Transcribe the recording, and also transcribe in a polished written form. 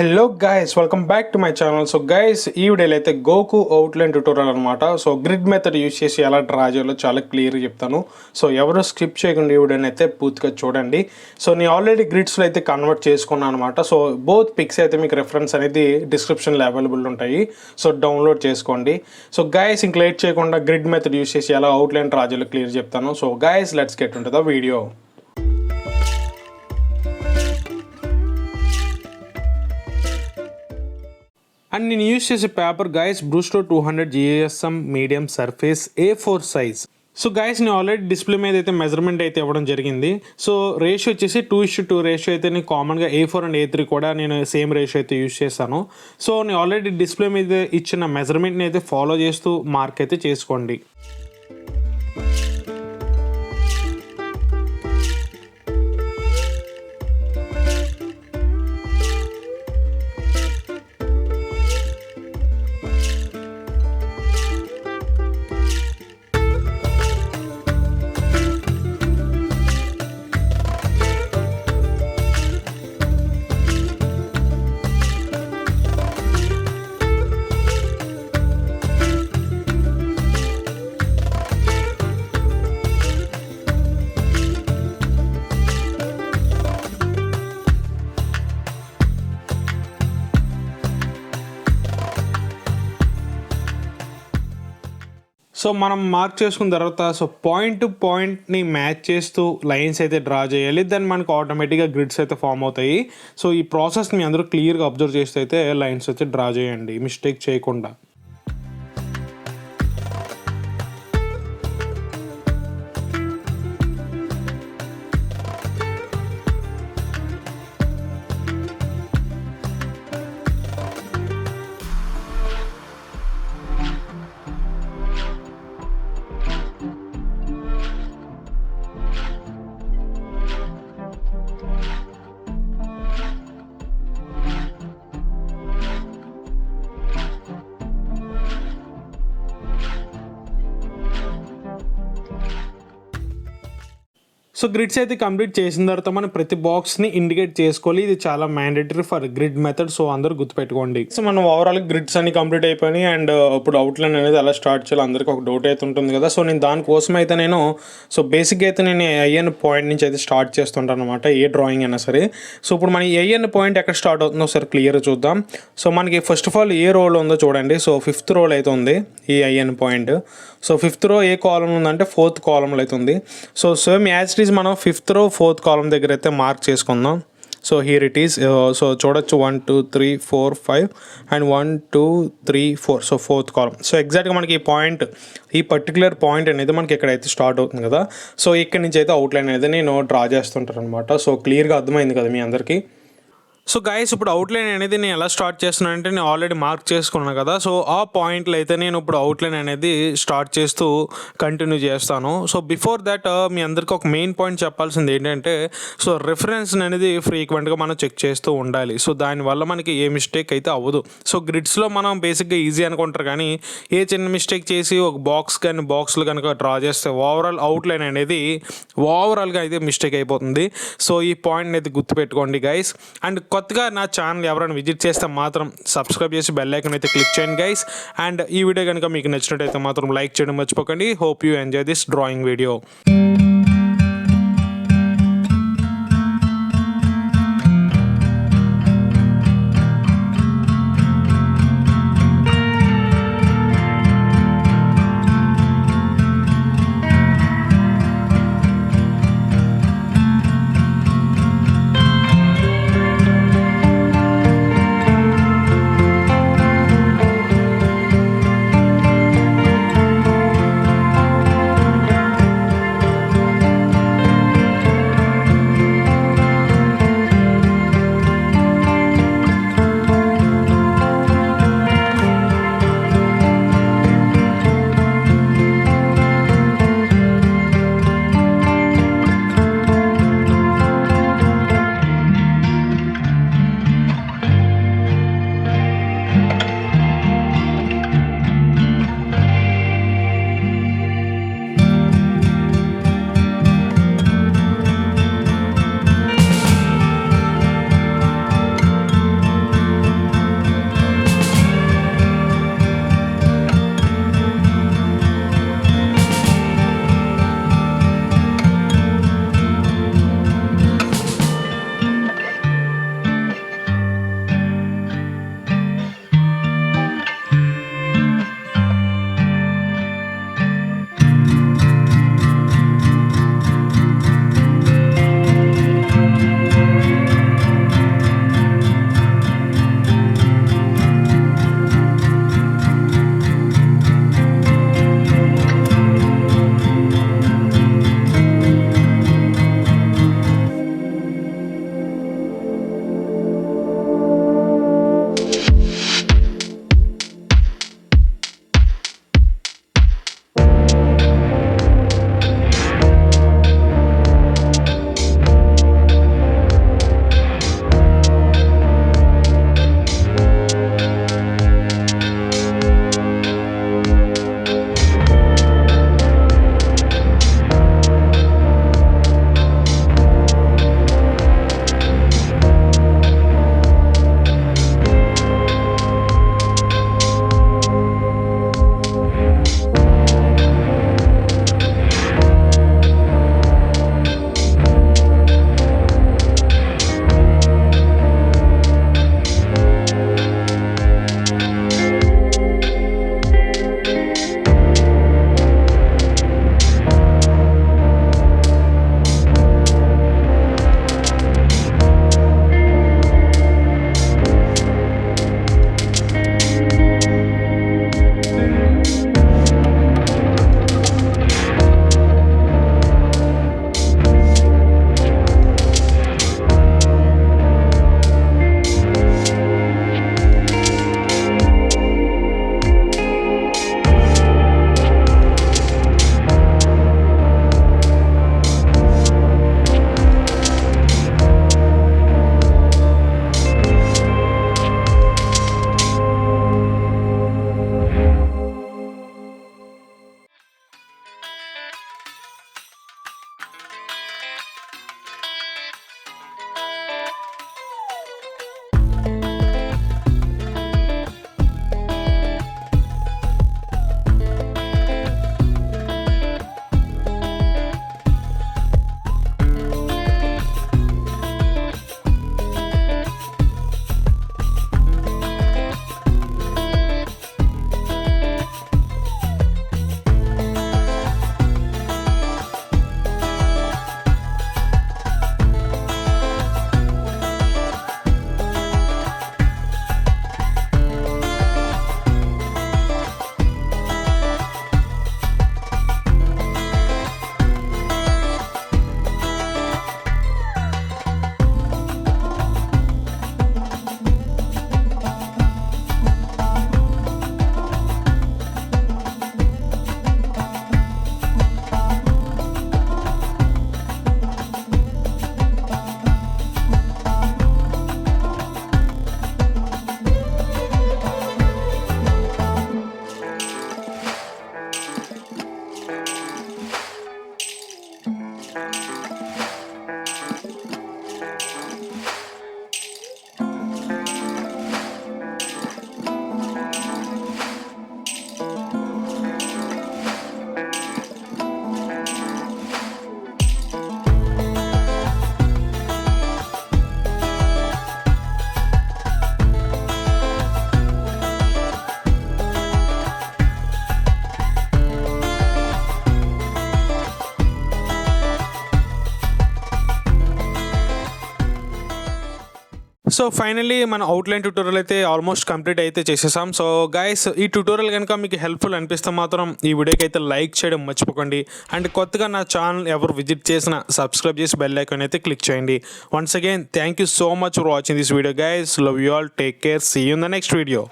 Hello guys, welcome back to my channel. So guys, ఈ వీడియోలో అయితే గోకు అవుట్లైన్ ట్యూటోరియల్ అనమాట. సో గ్రిడ్ మెథడ్ యూస్ చేసి ఎలా డ్రా చేయాలో చాలా క్లియర్గా చెప్తాను. సో ఎవరు స్కిప్ చేయకుండా ఈ వీడియోని అయితే పూర్తిగా చూడండి. సో నేను ఆల్రెడీ గ్రిడ్స్లో అయితే కన్వర్ట్ చేసుకున్నాను అనమాట. సో బోత్ పిక్స్ అయితే మీకు రెఫరెన్స్ అనేది డిస్క్రిప్షన్లో అవైలబుల్ ఉంటాయి. సో డౌన్లోడ్ చేసుకోండి. సో గైస్, ఇంక లేట్ చేయకుండా గ్రిడ్ మెథడ్ యూస్ చేసి ఎలా అవుట్లైన్ డ్రా చేయాలో క్లియర్ చెప్తాను. So guys, let's get into the video. And నేను యూజ్ చేసే paper guys Brustro 200 GSM medium surface A4 size. So guys, నేను ఆల్రెడీ డిస్ప్లే మీద అయితే మెజర్మెంట్ అయితే ఇవ్వడం జరిగింది. సో రేషియో వచ్చేసి 2:2 రేషియో అయితే నేను కామన్గా A4 అండ్ A3 కూడా నేను సేమ్ రేషియో అయితే యూజ్ చేస్తాను. సో నేను ఆల్రెడీ డిస్ప్లే మీద ఇచ్చిన మెజర్మెంట్ని అయితే ఫాలో చేస్తూ మార్క్ అయితే చేసుకోండి. సో మనం మార్క్ చేసుకున్న తర్వాత సో పాయింట్ టు పాయింట్ని మ్యాచ్ చేస్తూ లైన్స్ అయితే డ్రా చేయాలి. దెన్ మనకు ఆటోమేటిక్గా గ్రిడ్స్ అయితే ఫామ్ అవుతాయి. సో ఈ ప్రాసెస్ మీ అందరూ క్లియర్గా అబ్జర్వ్ చేస్తే అయితే లైన్స్ అయితే డ్రా చేయండి మిస్టేక్ చేయకుండా. సో గ్రిడ్స్ అయితే కంప్లీట్ చేసిన తర్వాత మనం ప్రతి బాక్స్ని ఇండికేట్ చేసుకోవాలి. ఇది చాలా mandatory for grid method. So అందరూ గుర్తుపెట్టుకోండి. సో మనం ఓవరాల్ గ్రిడ్స్ అన్ని కంప్లీట్ అయిపోయినాయి. అండ్ ఇప్పుడు అవుట్లైన్ అనేది ఎలా స్టార్ట్ చేయాలి అందరికీ ఒక డౌట్ అయితే ఉంటుంది కదా. సో నేను దానికోసం అయితే సో బేసిక్గా అయితే నేను ఐఎన్ పాయింట్ నుంచి అయితే స్టార్ట్ చేస్తుంటాను అనమాట, ఏ డ్రాయింగ్ అయినా సరే. సో ఇప్పుడు మన ఐఎన్ పాయింట్ ఎక్కడ స్టార్ట్ అవుతుందో ఒకసారి క్లియర్గా చూద్దాం. సో మనకి ఫస్ట్ ఆఫ్ ఆల్ ఏ రోలో ఉందో చూడండి. సో 5th రోల్ అయితే ఉంది ఈ ఐఎన్ పాయింట్. సో 5th రో ఏ కాలం ఉందంటే 4th కాలంలో అయితే ఉంది. So same as it is మనం 5th రో 4th కాలం దగ్గర అయితే మార్క్ చేసుకుందాం. So here it is. So చూడొచ్చు 1 2 3 4 5 and 1 2 3 4. So 4th column. So ఎగ్జాక్ట్గా మనకి ఈ పర్టికులర్ పాయింట్ అనేది మనకి ఎక్కడైతే స్టార్ట్ అవుతుంది కదా. సో ఇక్కడ నుంచి అయితే అవుట్లైన్ అనేది నేను డ్రా చేస్తుంటాను అనమాట. సో క్లియర్గా అర్థమైంది కదా మీ అందరికీ. సో గైస్, ఇప్పుడు అవుట్లైన్ అనేది నేను ఎలా స్టార్ట్ చేస్తున్నాను అంటే నేను ఆల్రెడీ మార్క్ చేసుకున్నాను కదా. సో ఆ పాయింట్లో అయితే నేను ఇప్పుడు అవుట్లైన్ అనేది స్టార్ట్ చేస్తూ కంటిన్యూ చేస్తాను. సో బిఫోర్ దట్ మీ అందరికీ ఒక మెయిన్ పాయింట్ చెప్పాల్సింది ఏంటంటే సో రిఫరెన్స్ అనేది ఫ్రీక్వెంట్గా మనం చెక్ చేస్తూ ఉండాలి. సో దానివల్ల మనకి ఏ మిస్టేక్ అయితే అవ్వదు. సో గ్రిడ్స్లో మనం బేసిక్గా ఈజీ అనుకుంటారు, కానీ ఏ చిన్న మిస్టేక్ చేసి ఒక బాక్స్లు కనుక డ్రా చేస్తే ఓవరాల్ అవుట్లైన్ అనేది ఓవరాల్గా అయితే మిస్టేక్ అయిపోతుంది. సో ఈ పాయింట్ అయితే గుర్తుపెట్టుకోండి గైస్. అండ్ కొత్తగా నా ఛానల్ ఎవరైనా విజిట్ చేస్తే మాత్రం సబ్స్క్రైబ్ చేసి బెల్ ఐకాన్ అయితే క్లిక్ చేయండి గైస్. అండ్ ఈ వీడియో కనుక మీకు నచ్చినట్టయితే మాత్రం లైక్ చేయడం మర్చిపోకండి. Hope you enjoy this drawing video. So finally మన అవుట్లైన్ ట్యూటోరియల్ అయితే ఆల్మోస్ట్ కంప్లీట్ అయితే చేసేసాం. సో గైస్, ఈ ట్యూటోరియల్ కనుక మీకు హెల్ప్ఫుల్ అనిపిస్తే మాత్రం ఈ వీడియోకి అయితే లైక్ చేయడం మర్చిపోకండి. అండ్ కొత్తగా నా ఛానల్ ఎవరు విజిట్ చేసినా సబ్స్క్రైబ్ చేసి బెల్ ఐకాన్ అయితే క్లిక్ చేయండి. Once again thank you so much for watching this video guys. Love you all, take care, see you in the next video.